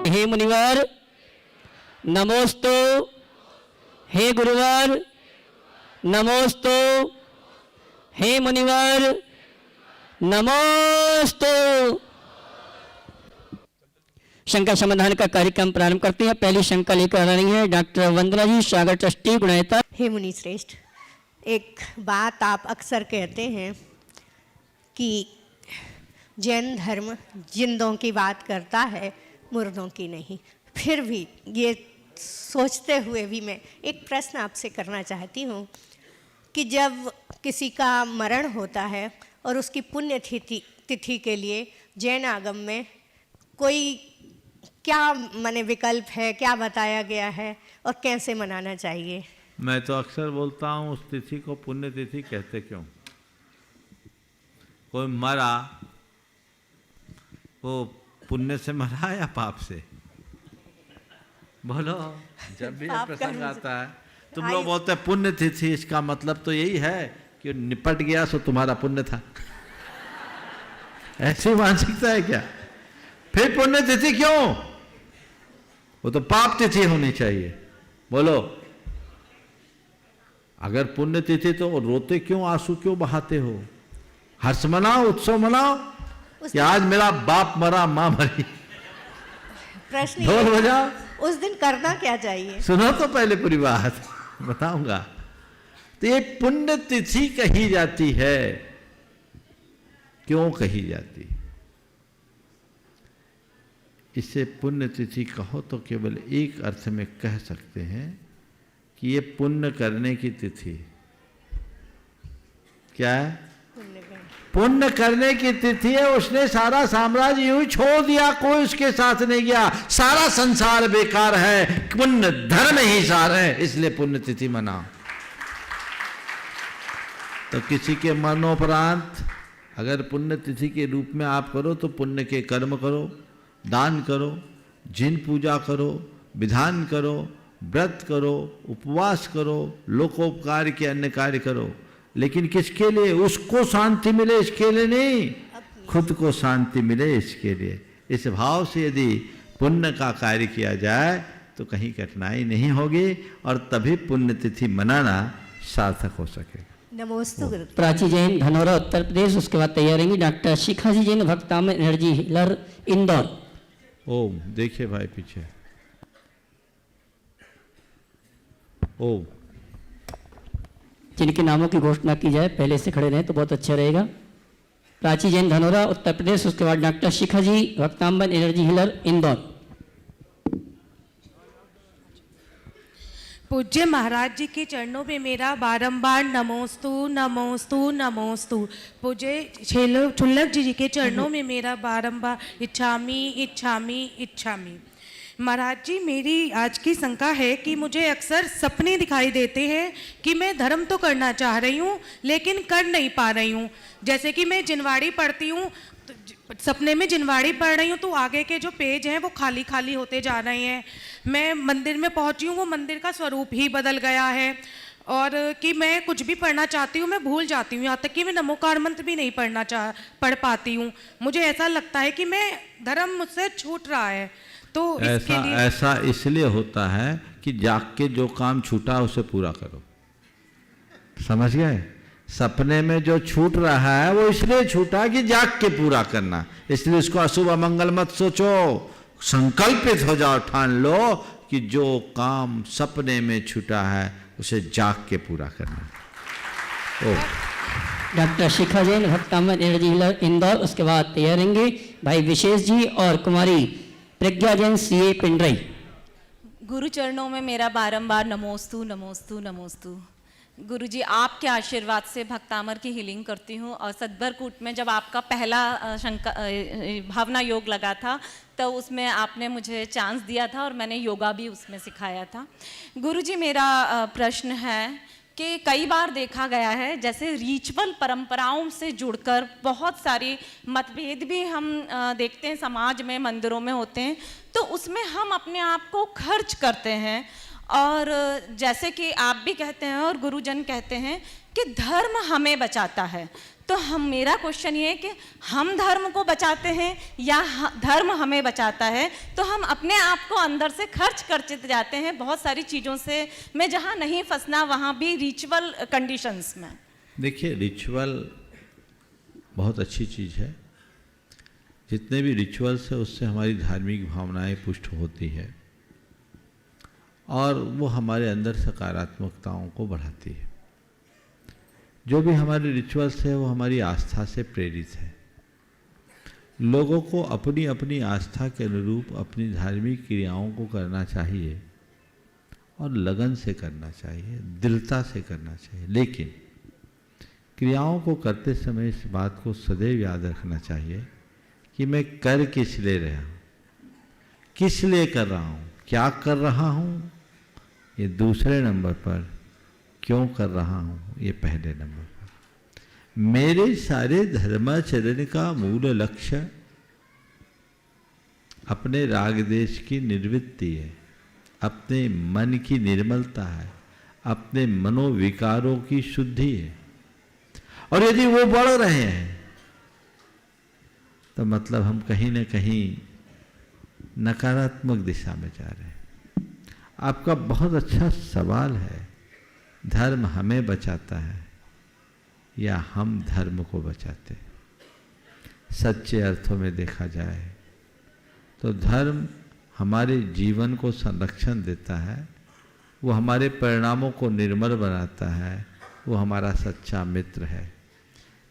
हे मुनिवर नमोस्तु, हे गुरुवर नमोस्तु, हे मुनिवर नमोस्तु। शंका समाधान का कार्यक्रम प्रारंभ करते हैं। पहली शंका लेकर आ रही है डॉक्टर वंदना जी, सागर ट्रस्टी गुणैता। हे मुनि श्रेष्ठ, एक बात आप अक्सर कहते हैं कि जैन धर्म जिंदों की बात करता है, मुर्दों की नहीं। फिर भी ये सोचते हुए भी मैं एक प्रश्न आपसे करना चाहती हूँ कि जब किसी का मरण होता है और उसकी पुण्य तिथि के लिए जैन आगम में कोई क्या माने विकल्प है, क्या बताया गया है और कैसे मनाना चाहिए? मैं तो अक्सर बोलता हूँ उस तिथि को पुण्य तिथि कहते क्यों? कोई मरा वो पुण्य से मरा या पाप से? बोलो। जब भी ये प्रसंग आता है तुम लोग बोलते हैं पुण्य तिथि, इसका मतलब तो यही है कि निपट गया सो तुम्हारा पुण्य था। ऐसी मानसिकता है क्या? फिर पुण्य तिथि क्यों? वो तो पाप तिथि होनी चाहिए। बोलो। अगर पुण्य तिथि तो रोते क्यों, आंसू क्यों बहाते हो? हर्ष मनाओ, उत्सव मनाओ कि आज मेरा बाप मरा, मां मरी। प्रश्न ढोल बजाओ। उस दिन करना क्या चाहिए? सुनो तो पहले पूरी बात बताऊंगा। तो ये पुण्य तिथि कही जाती है। क्यों कही जाती? इसे पुण्य तिथि कहो तो केवल एक अर्थ में कह सकते हैं कि ये पुण्य करने की तिथि। क्या है? पुण्य करने की तिथि है। उसने सारा साम्राज्य यूं ही छोड़ दिया, कोई उसके साथ नहीं गया। सारा संसार बेकार है, पुण्य धर्म ही सार है, इसलिए पुण्य तिथि मनाओ। तो किसी के मरणोपरांत अगर पुण्य तिथि के रूप में आप करो तो पुण्य के कर्म करो, दान करो, जिन पूजा करो, विधान करो, व्रत करो, उपवास करो, लोकोपकार के अन्य कार्य करो। लेकिन किसके लिए? उसको शांति मिले इसके लिए नहीं, खुद को शांति मिले इसके लिए। इस भाव से यदि पुण्य का कार्य किया जाए तो कहीं कठिनाई नहीं होगी और तभी पुण्यतिथि मनाना सार्थक हो सकेगा। नमोस्तु गुरु। प्राची जैन धनौरा उत्तर प्रदेश। उसके बाद तैयार रहेंगी डॉक्टर शिखाजी जैन भक्ताम एनर्जी हीलर इंदौर। ओम। देखिए भाई पीछे। ओम। जिनके नामों की घोषणा की जाए पहले से खड़े रहें तो बहुत अच्छा रहेगा। प्राची जैन धनौरा उत्तर प्रदेश। उसके बाद doctor Shikha ji भक्तांबन energy healer Indore. पूज्य महाराज जी के चरणों में मेरा बारंबार नमोस्तु नमोस्तु नमोस्तु। पूज्य छुल्लक जी के चरणों में मेरा बारंबार इच्छामी इच्छामी इच्छामी। महाराज जी, मेरी आज की शंका है कि मुझे अक्सर सपने दिखाई देते हैं कि मैं धर्म तो करना चाह रही हूँ लेकिन कर नहीं पा रही हूँ। जैसे कि मैं जिनवाड़ी पढ़ती हूँ, सपने में जिनवाड़ी पढ़ रही हूँ तो आगे के जो पेज हैं वो खाली खाली होते जा रहे हैं। मैं मंदिर में पहुँची हूँ, वो मंदिर का स्वरूप ही बदल गया है। और कि मैं कुछ भी पढ़ना चाहती हूँ मैं भूल जाती हूँ, यहाँ तक कि मैं नमोकार मंत्र भी नहीं पढ़ पाती हूँ। मुझे ऐसा लगता है कि मैं धर्म मुझसे छूट रहा है। तो ऐसा इसलिए होता है कि जाग के जो काम छूटा उसे पूरा करो। समझ गए? सपने में जो छूट रहा है वो इसलिए छूटा कि जाग के पूरा करना। इसलिए उसको अशुभ अमंगल मत सोचो, संकल्पित हो जाओ, ठान लो कि जो काम सपने में छूटा है उसे जाग के पूरा करना। डॉक्टर शिखा जैन भक्तामन एनर्जी हीलर इंदौर। उसके बाद तैयार रहेंगे भाई विशेष जी और कुमारी प्रज्ञा जैन सीए पिंडरई। गुरु चरणों में मेरा बारंबार नमोस्तु नमोस्तु नमोस्तु। गुरुजी, आपके आशीर्वाद से भक्तामर की हीलिंग करती हूँ और सद्बरकूट में जब आपका पहला भावना योग लगा था तो उसमें आपने मुझे चांस दिया था और मैंने योगा भी उसमें सिखाया था। गुरुजी, मेरा प्रश्न है कि कई बार देखा गया है जैसे रिचुअल परंपराओं से जुड़कर बहुत सारी मतभेद भी हम देखते हैं समाज में, मंदिरों में होते हैं, तो उसमें हम अपने आप को खर्च करते हैं। और जैसे कि आप भी कहते हैं और गुरुजन कहते हैं कि धर्म हमें बचाता है, तो हम मेरा क्वेश्चन ये है कि हम धर्म को बचाते हैं या धर्म हमें बचाता है? तो हम अपने आप को अंदर से खर्च करते जाते हैं बहुत सारी चीज़ों से, मैं जहाँ नहीं फंसना वहाँ भी रिचुअल कंडीशंस में। देखिए, रिचुअल बहुत अच्छी चीज़ है। जितने भी रिचुअल्स है उससे हमारी धार्मिक भावनाएं पुष्ट होती है और वो हमारे अंदर सकारात्मकताओं को बढ़ाती है। जो भी हमारे रिचुअल्स है वो हमारी आस्था से प्रेरित है। लोगों को अपनी अपनी आस्था के अनुरूप अपनी धार्मिक क्रियाओं को करना चाहिए और लगन से करना चाहिए, दृढ़ता से करना चाहिए। लेकिन क्रियाओं को करते समय इस बात को सदैव याद रखना चाहिए कि मैं कर किस लिए रहा हूँ, किस लिए कर रहा हूँ, क्या कर रहा हूँ ये दूसरे नंबर पर, क्यों कर रहा हूँ ये पहले नंबर पर। मेरे सारे धर्माचरण का मूल लक्ष्य अपने राग देश की निर्वृत्ति है, अपने मन की निर्मलता है, अपने मनोविकारों की शुद्धि है। और यदि वो बढ़ रहे हैं तो मतलब हम कहीं न कहीं नकारात्मक दिशा में जा रहे हैं। आपका बहुत अच्छा सवाल है, धर्म हमें बचाता है या हम धर्म को बचाते हैं? सच्चे अर्थों में देखा जाए तो धर्म हमारे जीवन को संरक्षण देता है, वो हमारे परिणामों को निर्मल बनाता है, वो हमारा सच्चा मित्र है।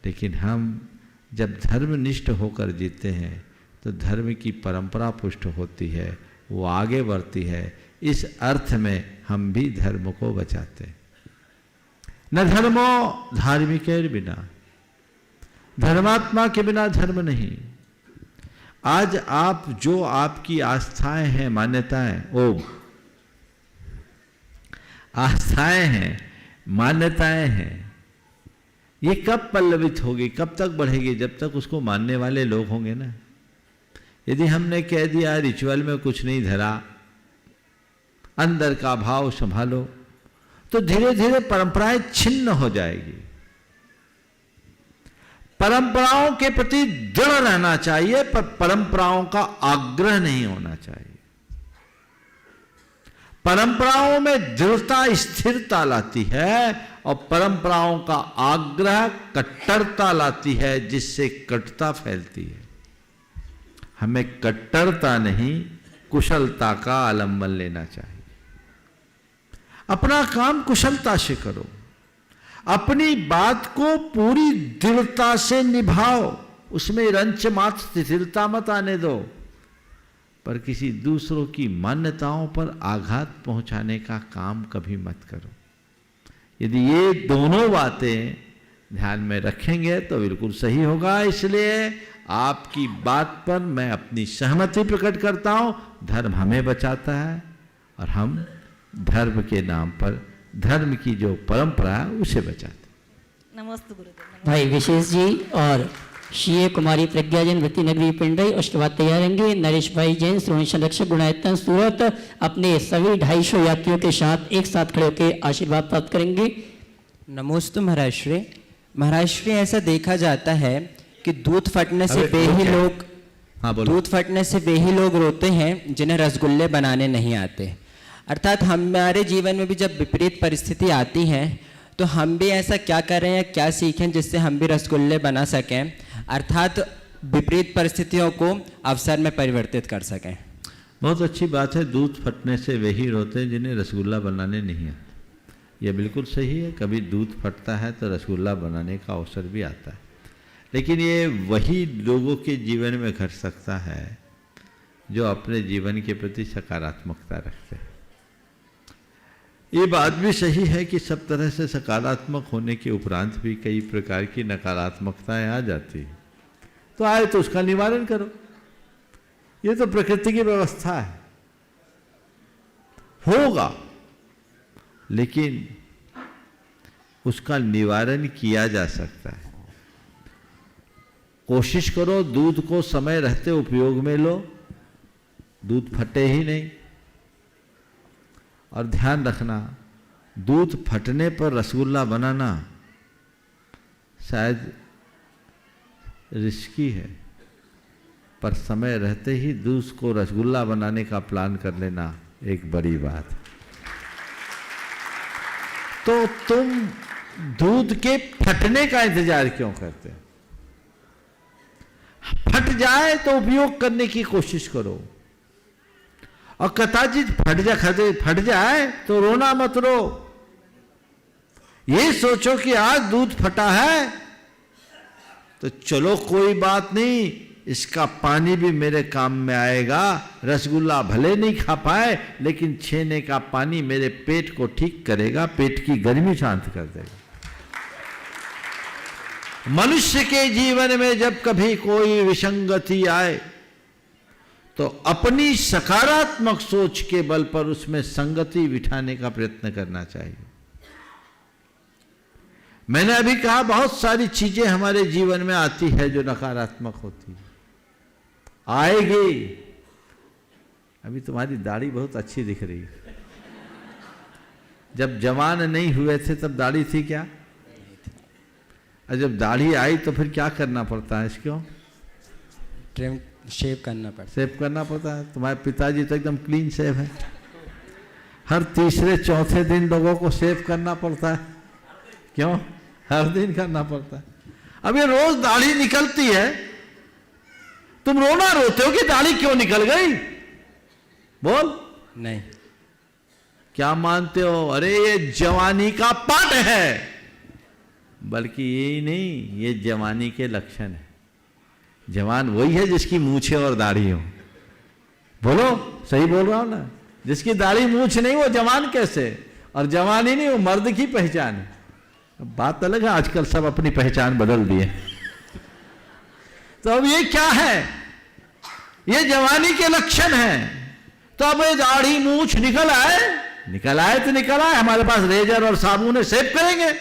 लेकिन हम जब धर्मनिष्ठ होकर जीते हैं तो धर्म की परंपरा पुष्ट होती है, वो आगे बढ़ती है। इस अर्थ में हम भी धर्म को बचाते हैं। न धर्मो धार्मिकेर बिना, धर्मात्मा के बिना धर्म नहीं। आज आप जो आपकी आस्थाएं हैं, मान्यताएं, ओ आस्थाएं हैं, मान्यताएं हैं, ये कब पल्लवित होगी, कब तक बढ़ेगी? जब तक उसको मानने वाले लोग होंगे ना। यदि हमने कह दिया रिचुअल में कुछ नहीं धरा, अंदर का भाव संभालो, तो धीरे धीरे परंपराएं छिन्न हो जाएगी। परंपराओं के प्रति दृढ़ रहना चाहिए, पर परंपराओं का आग्रह नहीं होना चाहिए। परंपराओं में दृढ़ता स्थिरता लाती है और परंपराओं का आग्रह कट्टरता लाती है, जिससे कटुता फैलती है। हमें कट्टरता नहीं, कुशलता का आलंबन लेना चाहिए। अपना काम कुशलता से करो, अपनी बात को पूरी दृढ़ता से निभाओ, उसमें रंच मात्र शिथिलता मत आने दो, पर किसी दूसरों की मान्यताओं पर आघात पहुंचाने का काम कभी मत करो। यदि ये दोनों बातें ध्यान में रखेंगे तो बिल्कुल सही होगा। इसलिए आपकी बात पर मैं अपनी सहमति प्रकट करता हूं। धर्म हमें बचाता है और हम धर्म के नाम पर धर्म की जो परंपरा है उसे बचाते। नमस्ते गुरुदेव। भाई विशेष जी और सीए कुमारी प्रज्ञा जैन वृत्ति नगरी पिंडई, उसके बाद तैयार रहेंगे नरेश भाई जैन श्रोणी संरक्षक गुणायतन सूरत, अपने सभी 250 यात्रियों के साथ एक साथ खड़े होकर आशीर्वाद प्राप्त करेंगे। नमोस्तु महाराज श्री। महाराज श्री, ऐसा देखा जाता है कि दूध फटने से वे ही लोग दूध फटने से वे ही लोग रोते हैं जिन्हें रसगुल्ले बनाने नहीं आते। अर्थात हमारे जीवन में भी जब विपरीत परिस्थिति आती है तो हम भी ऐसा क्या करें या क्या सीखें जिससे हम भी रसगुल्ले बना सकें, अर्थात विपरीत परिस्थितियों को अवसर में परिवर्तित कर सकें। बहुत अच्छी बात है। दूध फटने से वही रोते हैं जिन्हें रसगुल्ला बनाने नहीं आता। यह बिल्कुल सही है। कभी दूध फटता है तो रसगुल्ला बनाने का अवसर भी आता है, लेकिन ये वही लोगों के जीवन में घट सकता है जो अपने जीवन के प्रति सकारात्मकता रखते हैं। ये बात भी सही है कि सब तरह से सकारात्मक होने के उपरांत भी कई प्रकार की नकारात्मकताएं आ जाती हैं, तो आए तो उसका निवारण करो। ये तो प्रकृति की व्यवस्था है, होगा, लेकिन उसका निवारण किया जा सकता है। कोशिश करो दूध को समय रहते उपयोग में लो, दूध फटे ही नहीं। और ध्यान रखना, दूध फटने पर रसगुल्ला बनाना शायद रिस्की है, पर समय रहते ही दूध को रसगुल्ला बनाने का प्लान कर लेना एक बड़ी बात है। तो तुम दूध के फटने का इंतजार क्यों करते हो? फट जाए तो उपयोग करने की कोशिश करो, और कदाचित फट जाए तो रोना मत रो। ये सोचो कि आज दूध फटा है तो चलो कोई बात नहीं, इसका पानी भी मेरे काम में आएगा। रसगुल्ला भले नहीं खा पाए, लेकिन छेने का पानी मेरे पेट को ठीक करेगा, पेट की गर्मी शांत कर देगा। मनुष्य के जीवन में जब कभी कोई विसंगति आए तो अपनी सकारात्मक सोच के बल पर उसमें संगति बिठाने का प्रयत्न करना चाहिए। मैंने अभी कहा बहुत सारी चीजें हमारे जीवन में आती है जो नकारात्मक होती है, आएगी। अभी तुम्हारी दाढ़ी बहुत अच्छी दिख रही है। जब जवान नहीं हुए थे तब दाढ़ी थी क्या? और जब दाढ़ी आई तो फिर क्या करना पड़ता है इसको? ट्रिम शेव करना पड़ता है। शेव करना पड़ता है। तुम्हारे पिताजी तो एकदम क्लीन शेव है, हर तीसरे चौथे दिन लोगों को शेव करना पड़ता है। क्यों? हर दिन करना पड़ता है। अब ये रोज दाढ़ी निकलती है, तुम रोना रोते हो कि दाढ़ी क्यों निकल गई? बोल। नहीं। क्या मानते हो? अरे ये जवानी का पाठ है। बल्कि यही नहीं, ये जवानी के लक्षण है। जवान वही है जिसकी मूछें और दाढ़ी हो। बोलो, सही बोल रहा हूं ना? जिसकी दाढ़ी मूछ नहीं वो जवान कैसे? और जवान ही नहीं, वो मर्द की पहचान है। बात अलग है, आजकल सब अपनी पहचान बदल दिए। तो अब ये क्या है? ये जवानी के लक्षण है। तो अब दाढ़ी मूछ निकल आए तो निकल आए। हमारे पास रेजर और साबुन है, सेव करेंगे,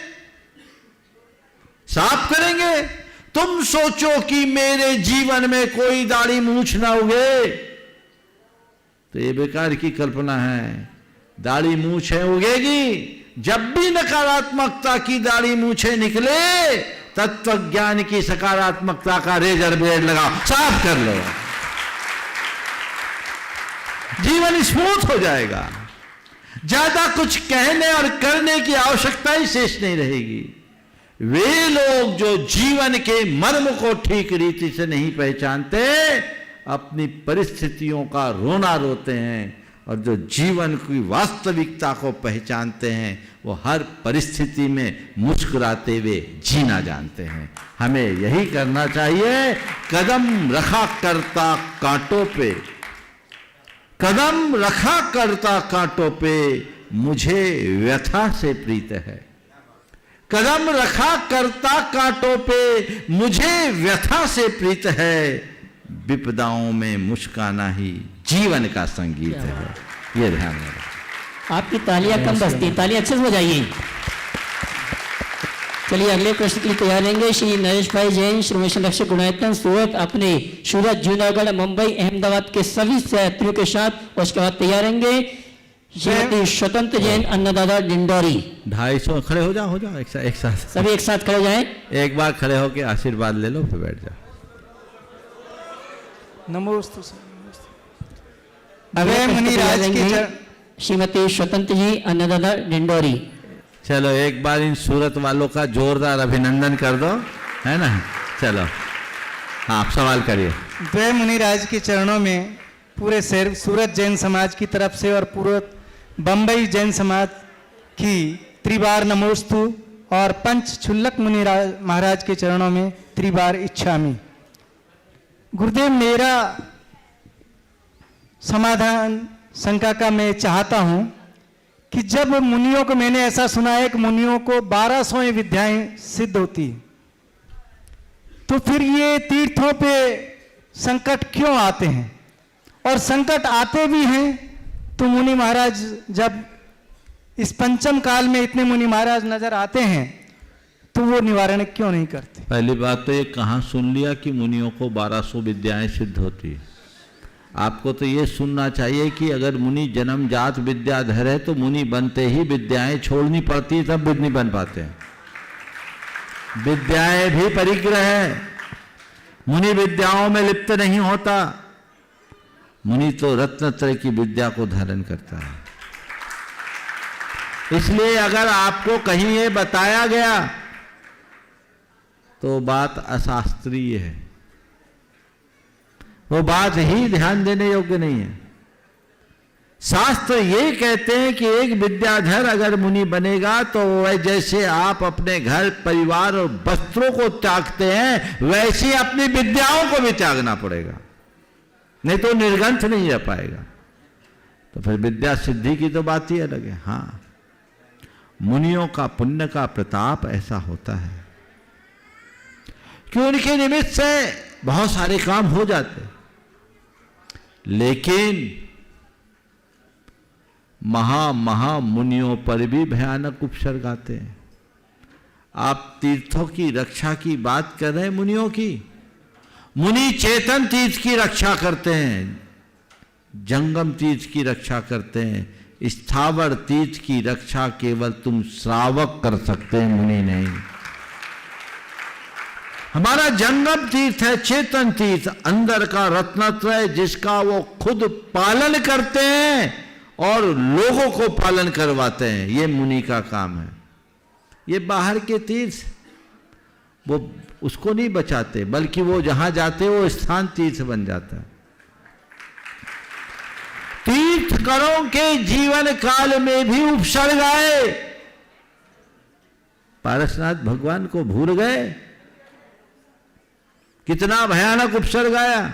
साफ करेंगे। तुम सोचो कि मेरे जीवन में कोई दाढ़ी मूछ ना उगे, तो ये बेकार की कल्पना है। दाढ़ी मूछ है, उगेगी। जब भी नकारात्मकता की दाढ़ी मूछे निकले, तत्व ज्ञान की सकारात्मकता का रेजर ब्लेड लगाओ, साफ कर लो, जीवन स्मूथ हो जाएगा। ज्यादा कुछ कहने और करने की आवश्यकता ही शेष नहीं रहेगी। वे लोग जो जीवन के मर्म को ठीक रीति से नहीं पहचानते, अपनी परिस्थितियों का रोना रोते हैं, और जो जीवन की वास्तविकता को पहचानते हैं, वो हर परिस्थिति में मुस्कुराते हुए जीना जानते हैं। हमें यही करना चाहिए। कदम रखा करता कांटों पे, कदम रखा करता कांटों पे, मुझे व्यथा से प्रीत है। कदम रखा करता कांटों पे, मुझे व्यथा से प्रीत है। विपदाओं में मुस्काना ही जीवन का संगीत है। ये ध्यान में रखो। आपकी तालियां कम बजती, तालियां अच्छे से बजाइए। चलिए अगले प्रश्न के लिए तैयार रहेंगे श्री नरेश भाई जैन, श्रीमती संरक्षक गुणायतन, सूरत अपने सूरत, जूनागढ़, मुंबई, अहमदाबाद के सभी यात्रियों के साथ। उसके बाद तैयार रहेंगे श्रीमती स्वतंत्र जैन, अन्नदाता, डिंडोरी। 250 खड़े हो जाओ एक साथ सभी एक साथ खड़े हो जाएं। एक बार खड़े होके आशीर्वाद ले लो, फिर बैठ जाओ। नमोस्तु। अभय मुनिराज की श्रीमती स्वतंत्र जी, अन्नदाता, डिंडोरी। चलो एक बार इन सूरत वालों का जोरदार अभिनंदन कर दो, है ना? चलो हाँ, आप सवाल करिए। अभय मुनिराज के चरणों में पूरे शहर सूरत जैन समाज की तरफ से और पूरे बंबई जैन समाज की त्रिबार नमोस्तु, और पंच छुल्लक मुनिराज महाराज के चरणों में त्रिबार इच्छामि। गुरुदेव, मेरा समाधान शंका का मैं चाहता हूं कि जब मुनियों को, मैंने ऐसा सुना है कि मुनियों को 1200 विद्याएं सिद्ध होती, तो फिर ये तीर्थों पे संकट क्यों आते हैं? और संकट आते भी हैं तो मुनि महाराज जब इस पंचम काल में इतने मुनि महाराज नजर आते हैं तो वो निवारण क्यों नहीं करते? पहली बात तो ये कहाँ सुन लिया कि मुनियों को 1200 विद्याएं सिद्ध होती है? आपको तो ये सुनना चाहिए कि अगर मुनि जन्मजात विद्याधर है तो मुनि बनते ही विद्याएं छोड़नी पड़ती, तब भी नहीं बन पाते हैं। विद्याएं भी परिग्रह है। मुनि विद्याओं में लिप्त नहीं होता। मुनि तो रत्नत्रय की विद्या को धारण करता है। इसलिए अगर आपको कहीं ये बताया गया तो बात अशास्त्रीय है, वो बात ही ध्यान देने योग्य नहीं है। शास्त्र ये कहते हैं कि एक विद्याधर अगर मुनि बनेगा तो वह जैसे आप अपने घर परिवार और वस्त्रों को त्यागते हैं वैसे अपनी विद्याओं को भी त्यागना पड़ेगा, नहीं तो निर्ग्रंथ नहीं रह पाएगा। तो फिर विद्या सिद्धि की तो बात ही अलग है। हाँ, मुनियों का पुण्य का प्रताप ऐसा होता है कि उनके निमित्त से बहुत सारे काम हो जाते, लेकिन महा मुनियों पर भी भयानक उपसर्ग आते हैं। आप तीर्थों की रक्षा की बात कर रहे हैं, मुनियों की। मुनि चेतन तीर्थ की रक्षा करते हैं, जंगम तीर्थ की रक्षा करते हैं, स्थावर तीर्थ की रक्षा केवल तुम श्रावक कर सकते हैं, मुनि नहीं। हमारा जंगम तीर्थ है चेतन तीर्थ, अंदर का रत्नत्रय जिसका वो खुद पालन करते हैं और लोगों को पालन करवाते हैं, ये मुनि का काम है। ये बाहर के तीर्थ वो उसको नहीं बचाते, बल्कि वो जहां जाते वो स्थान तीर्थ बन जाता है। तीर्थकरों के जीवन काल में भी उपसर्ग आए। पारसनाथ भगवान को भूल गए, कितना भयानक उपसर्ग आया।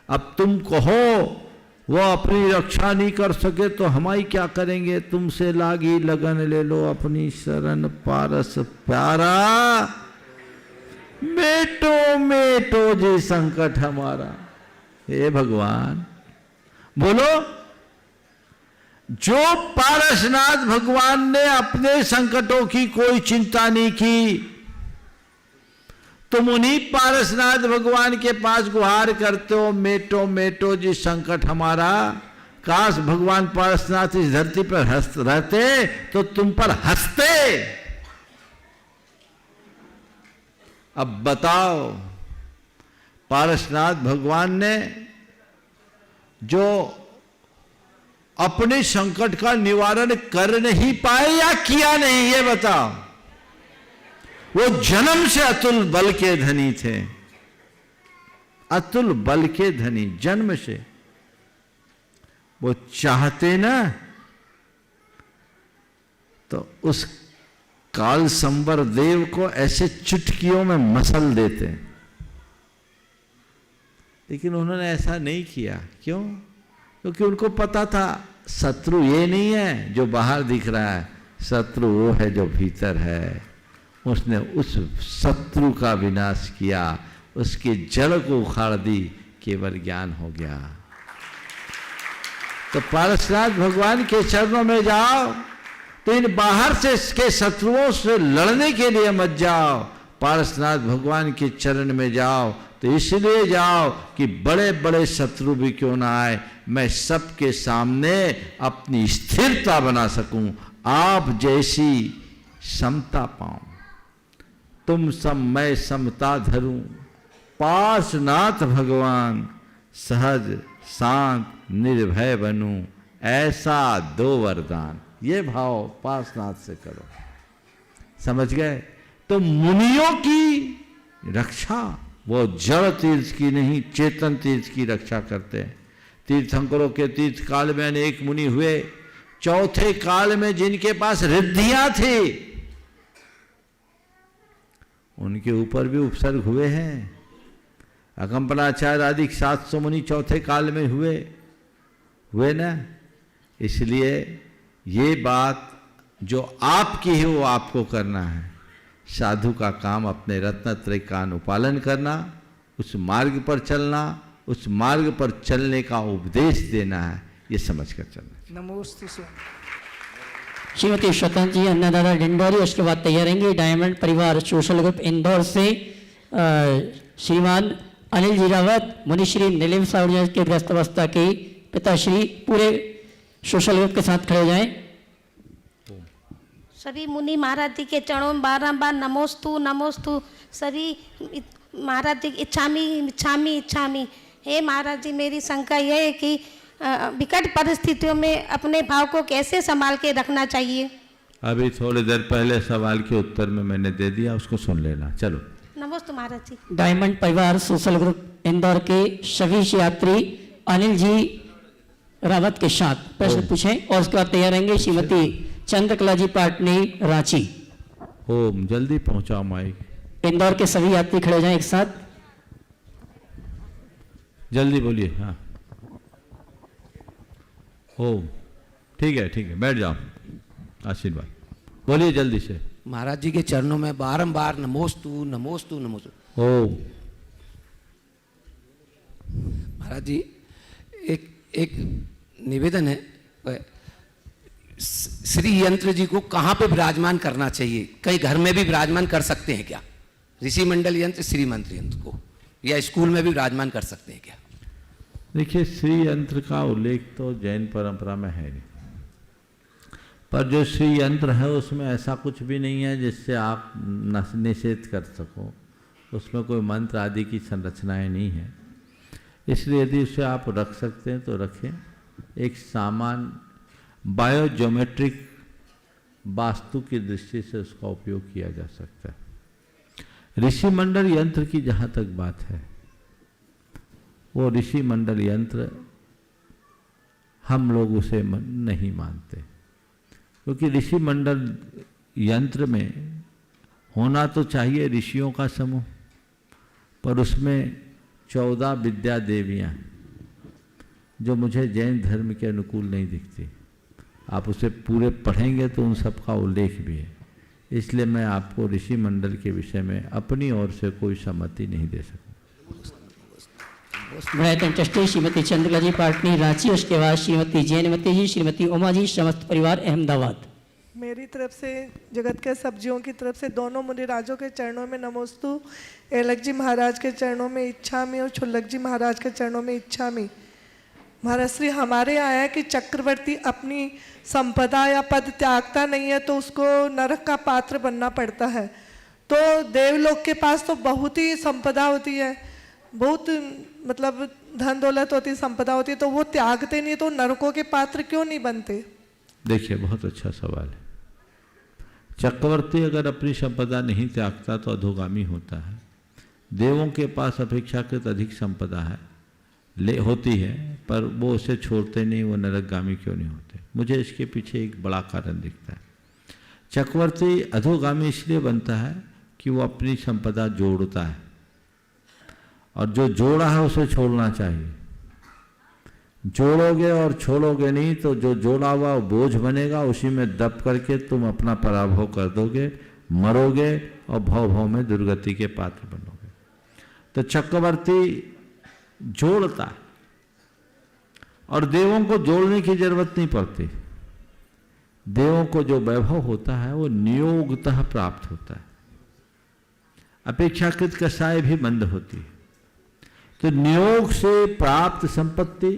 अब तुम कहो वो अपनी रक्षा नहीं कर सके तो हमारी क्या करेंगे, तुमसे लागी लगन ले लो अपनी शरण पारस प्यारा, मेटो मेटो जी संकट हमारा। हे भगवान, बोलो, जो पारसनाथ भगवान ने अपने संकटों की कोई चिंता नहीं की, तुम उन्हीं पारसनाथ भगवान के पास गुहार करते हो, मेटो मेटो जी संकट हमारा। काश भगवान पारसनाथ इस धरती पर रहते तो तुम पर हंसते। अब बताओ, पारसनाथ भगवान ने जो अपने संकट का निवारण कर नहीं पाए या किया नहीं, ये बताओ। वो जन्म से अतुल बल के धनी थे, अतुल बल के धनी जन्म से। वो चाहते ना तो उस काल संवर देव को ऐसे चुटकियों में मसल देते, लेकिन उन्होंने ऐसा नहीं किया। क्यों? क्योंकि उनको पता था शत्रु ये नहीं है जो बाहर दिख रहा है, शत्रु वो है जो भीतर है। उसने उस शत्रु का विनाश किया, उसके जड़ को उखाड़ दी, केवल ज्ञान हो गया। तो पारसनाथ भगवान के चरणों में जाओ तो इन बाहर से के शत्रुओं से लड़ने के लिए मत जाओ, पारसनाथ भगवान के चरण में जाओ तो इसलिए जाओ कि बड़े बड़े शत्रु भी क्यों ना आए, मैं सबके सामने अपनी स्थिरता बना सकूं, आप जैसी समता पाऊं। तुम सम मैं समता धरूं, पार्श्वनाथ भगवान सहज शांत निर्भय बनूं, ऐसा दो वरदान। ये भाव पार्श्वनाथ से करो। समझ गए? तो मुनियों की रक्षा वो जड़ तीर्थ की नहीं, चेतन तीर्थ की रक्षा करते हैं। तीर्थंकरों के तीर्थ काल में अनेक मुनि हुए। चौथे काल में जिनके पास रिद्धियां थी उनके ऊपर भी उपसर्ग हुए हैं। अकंपनाचार्य आदि 700 मुनि चौथे काल में हुए ना। इसलिए ये बात जो आपकी है वो आपको करना है। साधु का काम अपने रत्नत्रय का अनुपालन करना, उस मार्ग पर चलना, उस मार्ग पर चलने का उपदेश देना है, ये समझ कर चलना। नमोस्तु। श्रीमती स्वतंत्र जी अन्नदाता डिंडोरी, उसके बाद तैयार रहेंगे डायमंड परिवार सोशल ग्रुप इंदौर से श्रीमान अनिल जी रावत, मुनिश्री नीलिम सावरिया के ग्रस्त अवस्था के पिताश्री, पूरे सोशल ग्रुप के साथ खड़े हो जाएं। सभी मुनि महाराज जी के चरणों में बारंबार नमोस्तु नमोस्तु। सभी महाराज जी इच्छामी इच्छामी इच्छामी। हे महाराज जी, मेरी शंका यह है कि विकट परिस्थितियों में अपने भाव को कैसे संभाल के रखना चाहिए। अभी थोड़ी देर पहले सवाल के उत्तर में मैंने दे दिया, उसको सुन लेना। चलो। नमस्ते महाराज जी। डायमंड परिवार सोशल ग्रुप इंदौर के सभी यात्री अनिल जी रावत के साथ प्रश्न पूछें और उसके बाद तैयार रहेंगे श्रीमती चंद्रकला जी पाटनी रांची। ओम, जल्दी पहुंचाओ माइक। इंदौर के सभी यात्री खड़े हो जाएं एक साथ। जल्दी बोलिए। हाँ, ओम, ठीक है, बैठ जाओ। आशीर्वाद बोलिए जल्दी से। महाराज जी के चरणों में बारंबार नमोस्तु नमोस्तु नमोस्तु। ओम। महाराज जी, एक निवेदन है, श्री यंत्र जी को कहाँ पे विराजमान करना चाहिए? कहीं घर में भी विराजमान कर सकते हैं क्या? ऋषि मंडल यंत्र, श्री मंत्र यंत्र को, या स्कूल में भी विराजमान कर सकते हैं क्या? देखिए, श्री यंत्र का उल्लेख तो जैन परंपरा में है नहीं, पर जो श्री यंत्र है उसमें ऐसा कुछ भी नहीं है जिससे आप निषेध कर सको। उसमें कोई मंत्र आदि की संरचनाएं नहीं है, इसलिए यदि उसे आप रख सकते हैं तो रखें। एक सामान बायोज्योमेट्रिक वास्तु की दृष्टि से उसका उपयोग किया जा सकता है। ऋषि मंडल यंत्र की जहाँ तक बात है, वो ऋषि मंडल यंत्र हम लोग उसे नहीं मानते, क्योंकि ऋषि मंडल यंत्र में होना तो चाहिए ऋषियों का समूह, पर उसमें 14 विद्या देवियाँ जो मुझे जैन धर्म के अनुकूल नहीं दिखती। आप उसे पूरे पढ़ेंगे तो उन सब का उल्लेख भी है, इसलिए मैं आपको ऋषि मंडल के विषय में अपनी ओर से कोई सहमति नहीं दे सकता। ट्रस्टी श्रीमती चंद्रकला जी पाटनी रांची, उसके बाद श्रीमती जैनमती जी, श्रीमती उमा जी, समस्त परिवार अहमदाबाद। मेरी तरफ से, जगत के सब्जियों की तरफ से दोनों मुनिराजों के चरणों में नमोस्तु, एलक जी महाराज के चरणों में इच्छामी और छुल्लक जी महाराज के चरणों में इच्छामी। महाराज श्री, हमारे यहाँ है कि चक्रवर्ती अपनी संपदा या पद त्यागता नहीं है तो उसको नरक का पात्र बनना पड़ता है। तो देवलोक के पास तो बहुत ही संपदा होती है, बहुत मतलब धन दौलत होती है, संपदा होती है, तो वो त्यागते नहीं, तो नरकों के पात्र क्यों नहीं बनते? देखिए, बहुत अच्छा सवाल है। चक्रवर्ती अगर अपनी संपदा नहीं त्यागता तो अधोगामी होता है। देवों के पास अपेक्षाकृत अधिक संपदा है, होती है, पर वो उसे छोड़ते नहीं, वो नरकगामी क्यों नहीं होते? मुझे इसके पीछे एक बड़ा कारण दिखता है। चक्रवर्ती अधोगामी इसलिए बनता है कि वो अपनी संपदा जोड़ता है, और जो जोड़ा है उसे छोड़ना चाहिए। जोड़ोगे और छोड़ोगे नहीं तो जो जोड़ा हुआ वो बोझ बनेगा, उसी में दब करके तुम अपना पराभव कर दोगे, मरोगे और भव भव में दुर्गति के पात्र बनोगे। तो चक्रवर्ती जोड़ता है, और देवों को जोड़ने की जरूरत नहीं पड़ती। देवों को जो वैभव होता है वो नियोगतः प्राप्त होता है। अपेक्षाकृत कसाय भी मंद होती है, तो नियोग से प्राप्त संपत्ति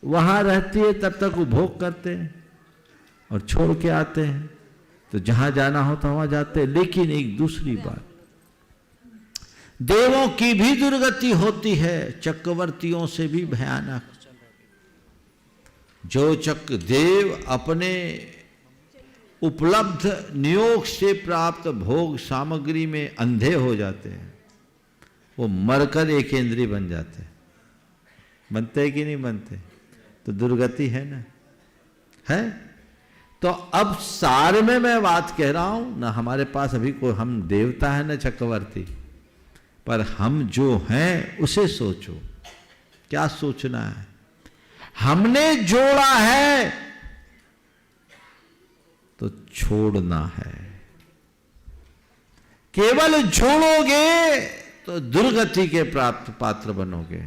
वहां रहती है, तब तक उपभोग करते हैं और छोड़ के आते हैं, तो जहां जाना होता वहां जाते हैं। लेकिन एक दूसरी बात, देवों की भी दुर्गति होती है, चक्रवर्तियों से भी भयानक। जो चक्र देव अपने उपलब्ध नियोग से प्राप्त भोग सामग्री में अंधे हो जाते हैं, वो मरकर एक इंद्रिय बन जाते हैं। बनते हैं कि नहीं बनते? तो दुर्गति है ना, है। तो अब सार में मैं बात कह रहा हूं ना, हमारे पास अभी कोई हम देवता है ना चक्रवर्ती, पर हम जो हैं उसे सोचो। क्या सोचना है? हमने जोड़ा है तो छोड़ना है। केवल जोड़ोगे तो दुर्गति के प्राप्त पात्र बनोगे,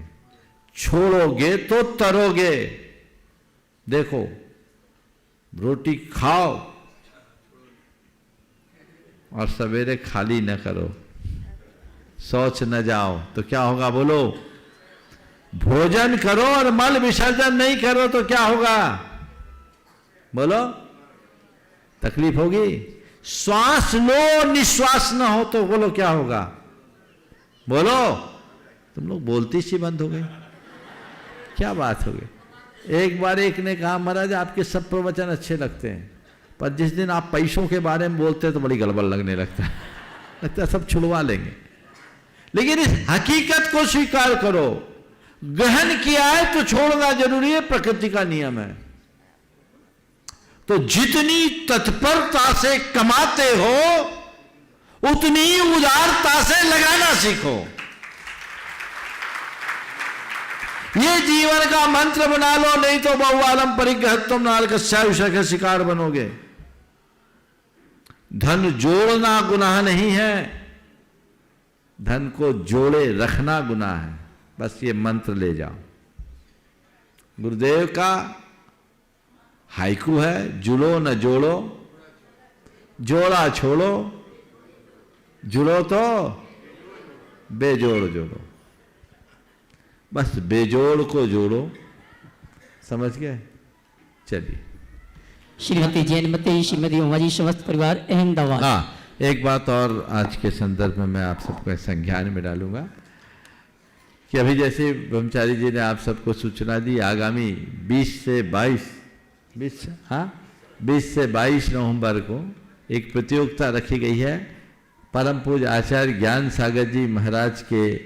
छोड़ोगे तो तरोगे। देखो, रोटी खाओ और सवेरे खाली न करो, शौच न जाओ, तो क्या होगा बोलो? भोजन करो और मल विसर्जन नहीं करो तो क्या होगा बोलो? तकलीफ होगी। श्वास लो, निश्वास न हो तो बोलो क्या होगा? बोलो, तुम लोग बोलती सी बंद हो गई, क्या बात हो गई। एक बार एक ने कहा महाराज आपके सब प्रवचन अच्छे लगते हैं, पर जिस दिन आप पैसों के बारे में बोलते हैं तो बड़ी गड़बड़ लगने लगता है, लगता है सब छुड़वा लेंगे। लेकिन इस हकीकत को स्वीकार करो, ग्रहण किया है तो छोड़ना जरूरी है, प्रकृति का नियम है। तो जितनी तत्परता से कमाते हो उतनी ही उदारता से लगाना सीखो। ये जीवन का मंत्र बना लो, नहीं तो बहुआलम परिग्रहत्वम नारकस्यायुष का शिकार बनोगे। धन जोड़ना गुनाह नहीं है, धन को जोड़े रखना गुनाह है। बस ये मंत्र ले जाओ। गुरुदेव का हाइकू है, जुड़ो न जोड़ो, जोड़ा छोड़ो, जुड़ो तो बेजोड़ जोड़ो। बस बेजोड़ को जोड़ो, समझ गए? चलिए। श्रीमती जैनमती, श्रीमती उमाजी, समस्त परिवार अहमदाबाद। हाँ, एक बात और आज के संदर्भ में मैं आप सबको संज्ञान में डालूंगा कि अभी जैसे ब्रह्मचारी जी ने आप सबको सूचना दी, आगामी 20 से 22 नवंबर को एक प्रतियोगिता रखी गई है परम पूज्य आचार्य ज्ञान सागर जी महाराज के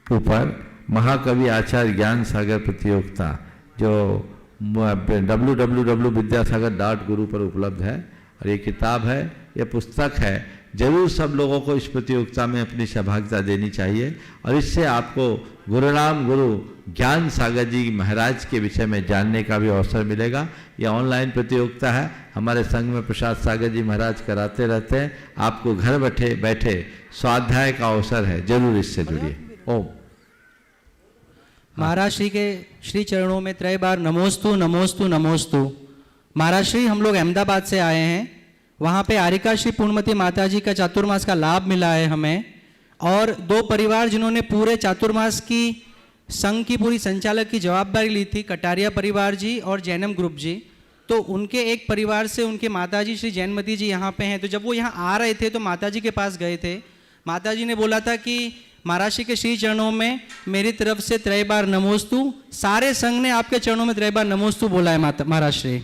ऊपर, महाकवि आचार्य ज्ञान सागर प्रतियोगिता, जो www.vidyasagar.guru पर उपलब्ध है। और ये किताब है, ये पुस्तक है, जरूर सब लोगों को इस प्रतियोगिता में अपनी सहभागिता देनी चाहिए। और इससे आपको गुरुनाम गुरु ज्ञान सागर जी महाराज के विषय में जानने का भी अवसर मिलेगा। यह ऑनलाइन प्रतियोगिता है, हमारे संघ में प्रसाद सागर जी महाराज कराते रहते हैं। आपको घर बैठे बैठे स्वाध्याय का अवसर है, जरूर इससे जुड़िए। ओम। महाराज श्री के श्री चरणों में त्रय बार नमोस्तु नमोस्तु नमोस्तु। महाराज श्री, हम लोग अहमदाबाद से आए हैं, वहाँ पे आरिका श्री पूर्णमती माता जी का चातुर्मास का लाभ मिला है हमें। और 2 परिवार जिन्होंने पूरे चातुर्मास की संघ की पूरी संचालक की जवाबदारी ली थी, कटारिया परिवार जी और जैनम ग्रुप जी, तो उनके एक परिवार से उनके माताजी श्री जैनमती जी यहाँ पे हैं। तो जब वो यहाँ आ रहे थे तो माताजी के पास गए थे। माताजी ने बोला था कि महाराज श्री के श्री चरणों में मेरी तरफ से त्रय बार नमोस्तु। सारे संघ ने आपके चरणों में त्रय बार नमोस्तु बोला है महाराज श्री।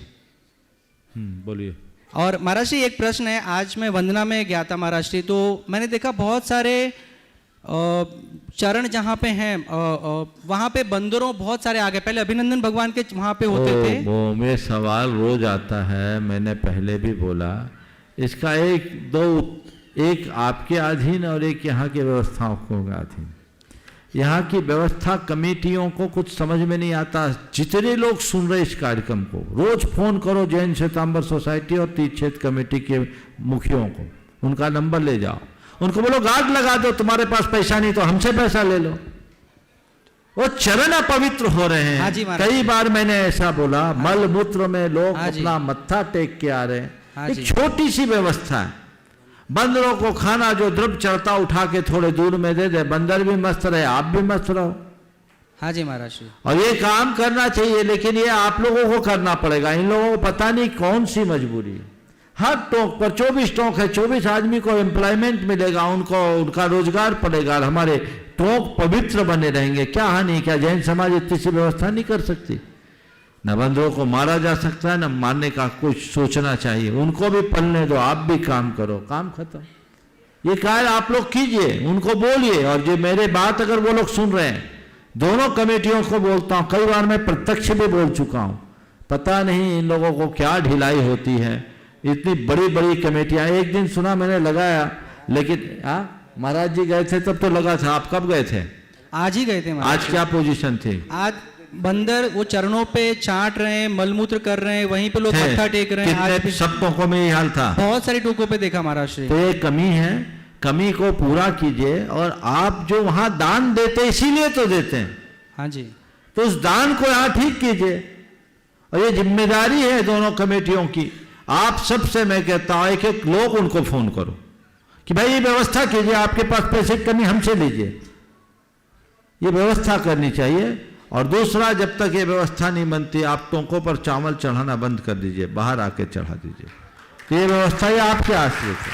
बोलिए। और महाराज जी, एक प्रश्न है। आज मैं वंदना में गया था महाराज जी, तो मैंने देखा बहुत सारे चरण जहाँ पे हैं वहाँ पे बंदरों बहुत सारे आ गए। पहले अभिनंदन भगवान के वहाँ पे होते थे। वो में सवाल रोज आता है, मैंने पहले भी बोला, इसका एक आपके अधीन और एक यहाँ की व्यवस्थाओं के अधीन। यहाँ की व्यवस्था कमेटियों को कुछ समझ में नहीं आता। जितने लोग सुन रहे इस कार्यक्रम को, रोज फोन करो जैन श्वेतांबर सोसाइटी और तीर्थ क्षेत्र कमेटी के मुखियों को, उनका नंबर ले जाओ, उनको बोलो गार्ड लगा दो, तुम्हारे पास पैसा नहीं तो हमसे पैसा ले लो। वो चरण अपवित्र हो रहे हैं। कई बार मैंने ऐसा बोला, मल मूत्र में लोग अपना मत्था टेक के आ रहे हैं। एक छोटी सी व्यवस्था है, बंदरों को खाना जो द्रव्य चढ़ता उठा के थोड़े दूर में दे दे, बंदर भी मस्त रहे, आप भी मस्त रहो। हाँ जी महाराज। और ये काम करना चाहिए, लेकिन ये आप लोगों को करना पड़ेगा। इन लोगों को पता नहीं कौन सी मजबूरी है। हर टोंक पर 24 टोंक है, 24 आदमी को एम्प्लॉयमेंट मिलेगा, उनको उनका रोजगार पड़ेगा, और हमारे टोंक पवित्र बने रहेंगे। क्या हानि? क्या जैन समाज इतनी सी व्यवस्था नहीं कर सकती? न बंदरों को मारा जा सकता है, न मारने का कुछ सोचना चाहिए। उनको भी पलने दो, आप भी काम करो, काम खत्म। ये कार्य आप लोग कीजिए, उनको बोलिए। और जो मेरे बात अगर वो लोग सुन रहे हैं, दोनों कमेटियों को बोलता हूँ, कई बार मैं प्रत्यक्ष भी बोल चुका हूँ, पता नहीं इन लोगों को क्या ढिलाई होती है। इतनी बड़ी बड़ी कमेटियां, एक दिन सुना मैंने लगाया, लेकिन महाराज जी गए थे तब तो लगा था। आप कब गए थे? आज ही गए थे। आज क्या पोजीशन थी? आज बंदर वो चरणों पे चाट रहे हैं, मलमूत्र कर रहे हैं, वहीं पे लोग मत्था टेक रहे हैं। आज सब टोकों में ये हाल था, बहुत सारी टोकों पे देखा महाराज श्री। तो ये कमी है, कमी को पूरा कीजिए। और आप जो वहां दान देते इसीलिए तो देते हैं। हाँ जी। तो उस दान को यहाँ ठीक कीजिए। और ये जिम्मेदारी है दोनों कमेटियों की। आप सबसे मैं कहता हूं, एक एक लोग उनको फोन करो कि भाई ये व्यवस्था कीजिए, आपके पास पैसे की कमी हमसे लीजिए, ये व्यवस्था करनी चाहिए। और दूसरा, जब तक ये व्यवस्था नहीं बनती, आप टोंकों पर चावल चढ़ाना बंद कर दीजिए, बाहर आके चढ़ा दीजिए। तो ये व्यवस्था ये आपके आश्रित है।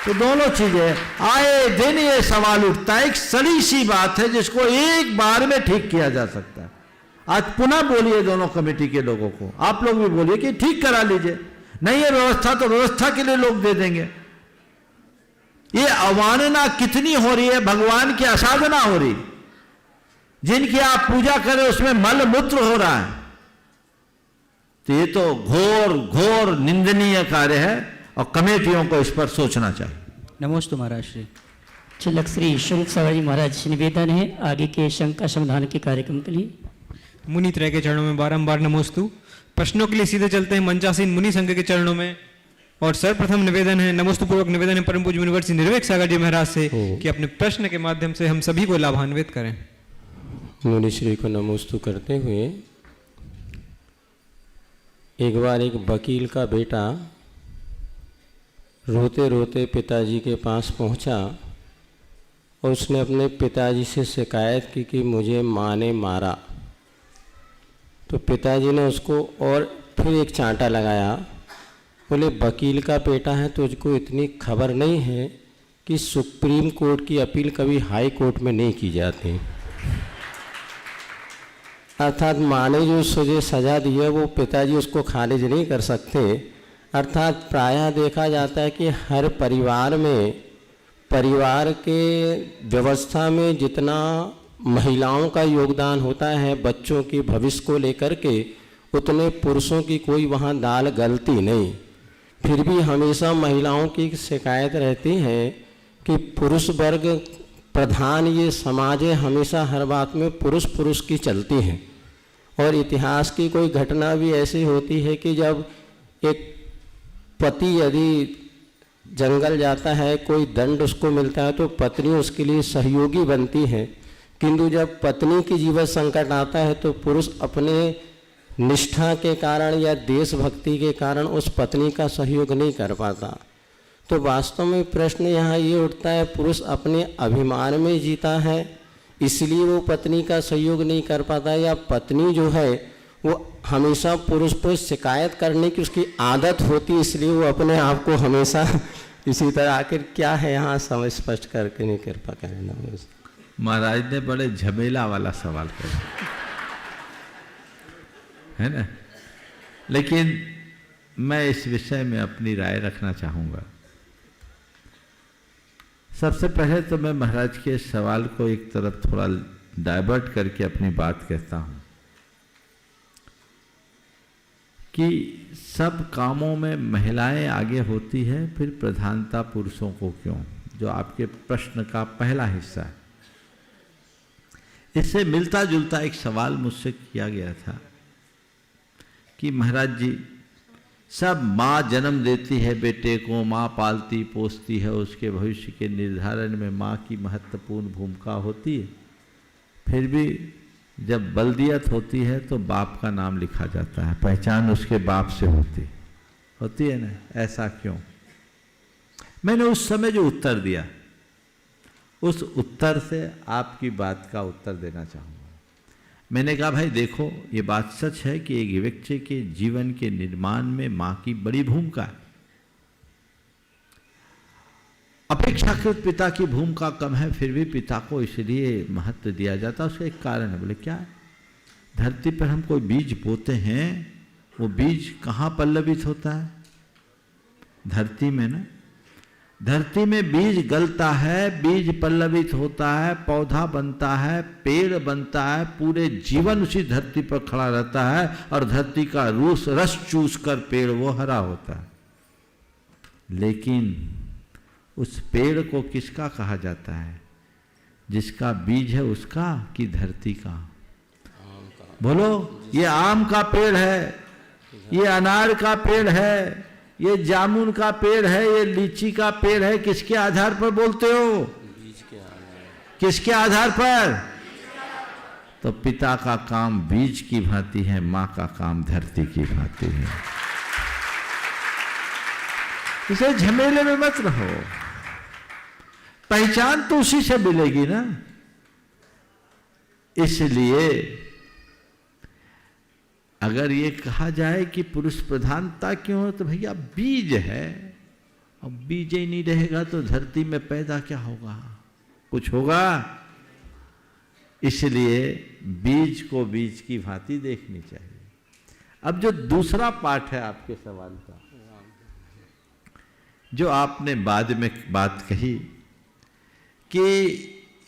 तो दोनों चीजें आए दिन ये सवाल उठता है। एक सड़ी सी बात है जिसको एक बार में ठीक किया जा सकता है। आज पुनः बोलिए दोनों कमेटी के लोगों को, आप लोग भी बोलिए कि ठीक करा लीजिए। नहीं है व्यवस्था तो व्यवस्था के लिए लोग दे देंगे। ये अवमानना कितनी हो रही है, भगवान की असाधना हो रही। जिनकी आप पूजा करें उसमें मल मूत्र हो रहा है, तो ये तो घोर घोर निंदनीय कार्य है और कमेटियों को इस पर सोचना चाहिए। नमोस्तु महाराज श्री। चिल्लक श्री शुंग सवारी महाराज निवेदन है आगे के शंका समाधान के कार्यक्रम के लिए। मुनि त्रय के चरणों में बारंबार नमोस्तु। प्रश्नों के लिए सीधे चलते हैं मंचासीन मुनि संघ के चरणों में। और सर्वप्रथम निवेदन है, नमोस्तु पूर्वक निवेदन है परम पूज्य मुनिवर्षी निर्वेक सागर जी महाराज से कि अपने प्रश्न के माध्यम से हम सभी को लाभान्वित करें। मुनि श्री को नमोस्तु करते हुए, एक बार एक वकील का बेटा रोते रोते पिताजी के पास पहुंचा और उसने अपने पिताजी से शिकायत की कि मुझे माँ ने मारा। तो पिताजी ने उसको और फिर एक चांटा लगाया। बोले वकील का बेटा है तो तुझको इतनी खबर नहीं है कि सुप्रीम कोर्ट की अपील कभी हाई कोर्ट में नहीं की जाती। अर्थात माँ ने जो तुझे सज़ा दी है वो पिताजी उसको खारिज नहीं कर सकते। अर्थात प्रायः देखा जाता है कि हर परिवार में, परिवार के व्यवस्था में जितना महिलाओं का योगदान होता है बच्चों के भविष्य को लेकर के, उतने पुरुषों की कोई वहाँ दाल गलती नहीं। फिर भी हमेशा महिलाओं की शिकायत रहती है कि पुरुष वर्ग प्रधान ये समाज है, हमेशा हर बात में पुरुष पुरुष की चलती है। और इतिहास की कोई घटना भी ऐसी होती है कि जब एक पति यदि जंगल जाता है, कोई दंड उसको मिलता है तो पत्नी उसके लिए सहयोगी बनती है, किंतु जब पत्नी की जीवन संकट आता है तो पुरुष अपने निष्ठा के कारण या देशभक्ति के कारण उस पत्नी का सहयोग नहीं कर पाता। तो वास्तव में प्रश्न यहाँ ये उठता है, पुरुष अपने अभिमान में जीता है इसलिए वो पत्नी का सहयोग नहीं कर पाता, या पत्नी जो है वो हमेशा पुरुष पर शिकायत करने की उसकी आदत होती है इसलिए वो अपने आप को हमेशा इसी तरह। आखिर क्या है यहाँ समझ स्पष्ट करके नहीं कृपा करना। महाराज ने बड़े झमेला वाला सवाल किया है ना, लेकिन मैं इस विषय में अपनी राय रखना चाहूँगा। सबसे पहले तो मैं महाराज के सवाल को एक तरफ थोड़ा डाइवर्ट करके अपनी बात कहता हूँ कि सब कामों में महिलाएं आगे होती है, फिर प्रधानता पुरुषों को क्यों, जो आपके प्रश्न का पहला हिस्सा है। इससे मिलता जुलता एक सवाल मुझसे किया गया था कि महाराज जी सब माँ जन्म देती है बेटे को, माँ पालती पोसती है, उसके भविष्य के निर्धारण में माँ की महत्वपूर्ण भूमिका होती है, फिर भी जब बल्दियत होती है तो बाप का नाम लिखा जाता है, पहचान उसके बाप से होती है ना, ऐसा क्यों? मैंने उस समय जो उत्तर दिया उस उत्तर से आपकी बात का उत्तर देना चाहूँगा। मैंने कहा भाई देखो, ये बात सच है कि एक व्यक्ति के जीवन के निर्माण में माँ की बड़ी भूमिका है। अपेक्षाकृत पिता की भूमिका कम है, फिर भी पिता को इसलिए महत्व दिया जाता है। उसका एक कारण है। बोले क्या है? धरती पर हम कोई बीज बोते हैं, वो बीज कहाँ पल्लवित होता है? धरती में ना। धरती में बीज गलता है, बीज पल्लवित होता है, पौधा बनता है, पेड़ बनता है, पूरे जीवन उसी धरती पर खड़ा रहता है और धरती का रस चूस कर पेड़ वो हरा होता है। लेकिन उस पेड़ को किसका कहा जाता है? जिसका बीज है उसका कि धरती का? बोलो, ये आम का पेड़ है, ये अनार का पेड़ है, ये जामुन का पेड़ है, ये लीची का पेड़ है, किसके आधार पर बोलते हो? बीज के आधार। किसके आधार पर? तो पिता का काम बीज की भांति है, माँ का काम धरती की भांति है। इसे झमेले में मत रहो, पहचान तो उसी से मिलेगी ना। इसलिए अगर ये कहा जाए कि पुरुष प्रधानता क्यों है, तो भैया बीज है, अब बीज ही नहीं रहेगा तो धरती में पैदा क्या होगा, कुछ होगा? इसलिए बीज को बीज की भांति देखनी चाहिए। अब जो दूसरा पार्ट है आपके सवाल का, जो आपने बाद में बात कही कि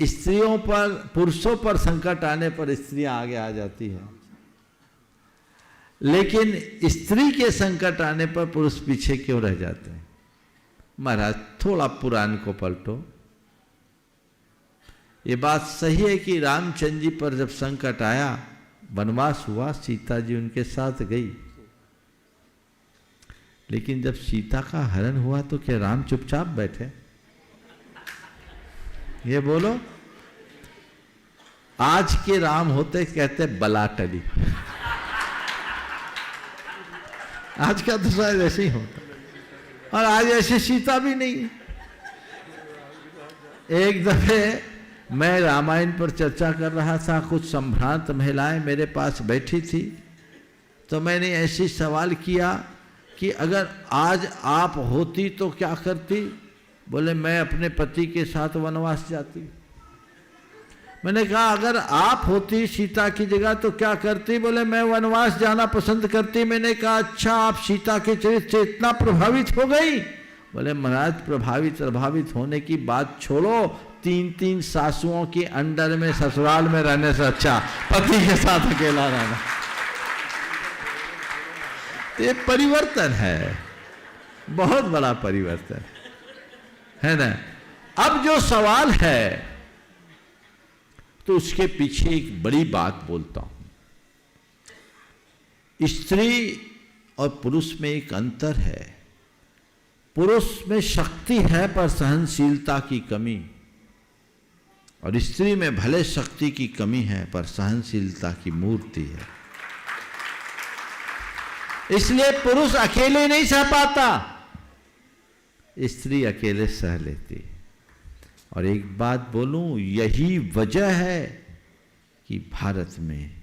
स्त्रियों पर, पुरुषों पर संकट आने पर स्त्रियां आगे आ जाती हैं, लेकिन स्त्री के संकट आने पर पुरुष पीछे क्यों रह जाते हैं? महाराज थोड़ा पुराण को पलटो। ये बात सही है कि रामचंद्र जी पर जब संकट आया, वनवास हुआ, सीता जी उनके साथ गई, लेकिन जब सीता का हरण हुआ तो क्या राम चुपचाप बैठे? ये बोलो। आज के राम होते कहते बला टली, आज का तो शायद ऐसे ही होता, और आज ऐसी सीता भी नहीं है। एक दफे मैं रामायण पर चर्चा कर रहा था, कुछ संभ्रांत महिलाएं मेरे पास बैठी थी, तो मैंने ऐसी सवाल किया कि अगर आज आप होती तो क्या करती? बोले मैं अपने पति के साथ वनवास जाती। मैंने कहा अगर आप होती सीता की जगह तो क्या करती? बोले मैं वनवास जाना पसंद करती। मैंने कहा अच्छा, आप सीता के चरित्र से इतना प्रभावित हो गई? बोले महाराज प्रभावित होने की बात छोड़ो, 3 सासुओं के अंडर में ससुराल में रहने से अच्छा पति के साथ अकेला रहना। ये परिवर्तन है, बहुत बड़ा परिवर्तन है ना। अब जो सवाल है तो उसके पीछे एक बड़ी बात बोलता हूं। स्त्री और पुरुष में एक अंतर है। पुरुष में शक्ति है पर सहनशीलता की कमी, और स्त्री में भले शक्ति की कमी है पर सहनशीलता की मूर्ति है। इसलिए पुरुष अकेले नहीं सह पाता, स्त्री अकेले सह लेती। और एक बात बोलूं, यही वजह है कि भारत में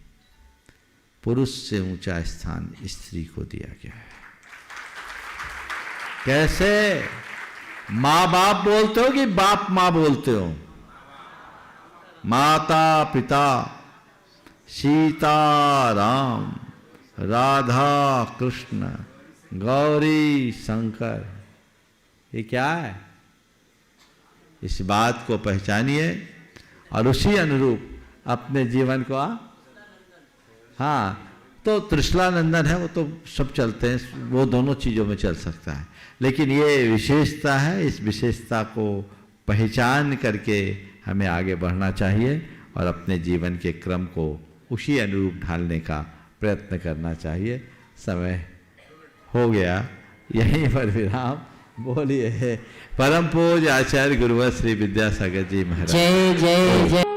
पुरुष से ऊंचा स्थान स्त्री को दिया गया है। कैसे? माँ बाप बोलते हो कि बाप माँ बोलते हो? माता पिता, सीता राम, राधा कृष्ण, गौरी शंकर, ये क्या है? इस बात को पहचानिए और उसी अनुरूप अपने जीवन को तो त्रिशलानंदन है, वो तो सब चलते हैं, वो दोनों चीज़ों में चल सकता है, लेकिन ये विशेषता है। इस विशेषता को पहचान करके हमें आगे बढ़ना चाहिए और अपने जीवन के क्रम को उसी अनुरूप ढालने का प्रयत्न करना चाहिए। समय हो गया, यहीं पर विराम। बोलिए परम पूज्य आचार्य गुरुवर श्री विद्यासागर जी महाराज। जय जय जय।